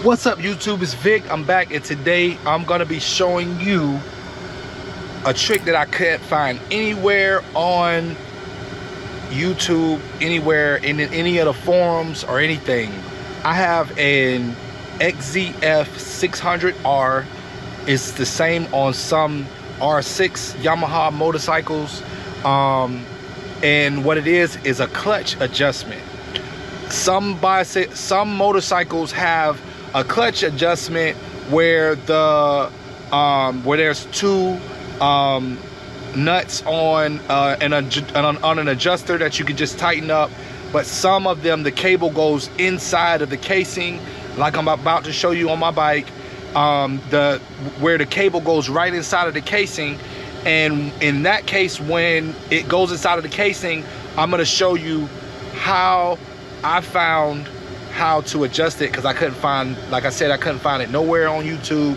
What's up, YouTube? It's Vic. I'm back, and today I'm gonna be showing you a trick that I can't find anywhere on YouTube, anywhere in any of the forums or anything. I have an YZF 600R. It's the same on some R6 Yamaha motorcycles, and what it is a clutch adjustment. Some motorcycles have a clutch adjustment where the where there's two nuts on an adjuster that you can just tighten up, but some of them the cable goes inside of the casing, like I'm about to show you on my bike. Where the cable goes right inside of the casing, and in that case, when it goes inside of the casing, I'm gonna show you how I found how to adjust it, because I couldn't find, like I said, I couldn't find it nowhere on YouTube.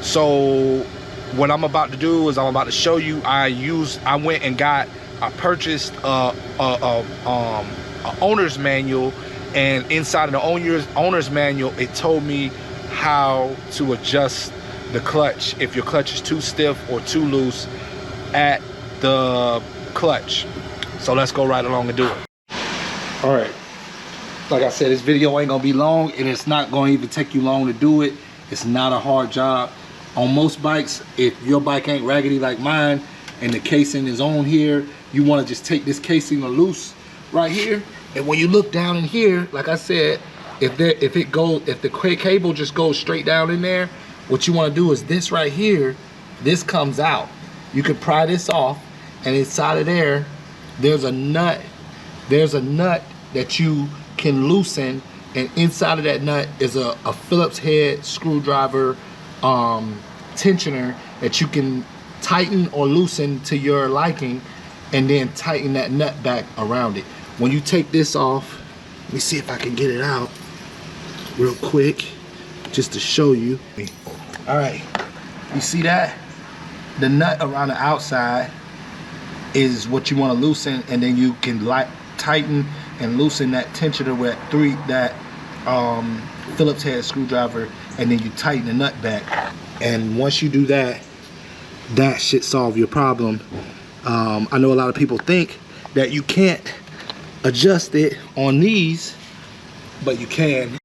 So what I'm about to do is I'm about to show you. I purchased a owner's manual, and inside of the owner's manual, it told me how to adjust the clutch if your clutch is too stiff or too loose at the clutch. So let's go right along and do it. All right, like I said, this video ain't gonna be long, and it's not gonna even take you long to do it. It's not a hard job. On most bikes, if your bike ain't raggedy like mine and the casing is on here, you want to just take this casing loose right here, and when you look down in here, like I said, if the cable just goes straight down in there, what you want to do is this right here, this comes out. You can pry this off, and inside of there, there's a nut that you can loosen, and inside of that nut is a Phillips head screwdriver tensioner that you can tighten or loosen to your liking, and then tighten that nut back around it. When you take this off, let me see if I can get it out real quick just to show you. All right, you see that? The nut around the outside is what you want to loosen, and then you can tighten and loosen that tensioner with that Phillips head screwdriver, and then you tighten the nut back. And once you do that, that should solve your problem. I know a lot of people think that you can't adjust it on these, but you can.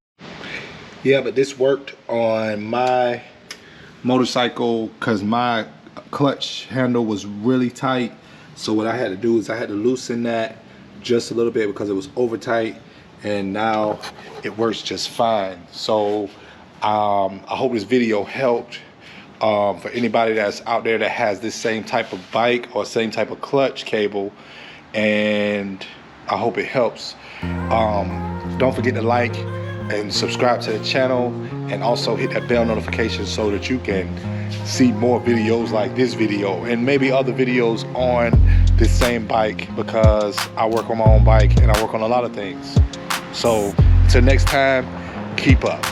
Yeah, but this worked on my motorcycle because my clutch handle was really tight. So what I had to do is I had to loosen that just a little bit because it was over tight, and now it works just fine. So I hope this video helped for anybody that's out there that has this same type of bike or same type of clutch cable, and I hope it helps. Don't forget to like and subscribe to the channel, and also hit that bell notification so that you can see more videos like this video and maybe other videos on this same bike, because I work on my own bike and I work on a lot of things. So till next time, keep up.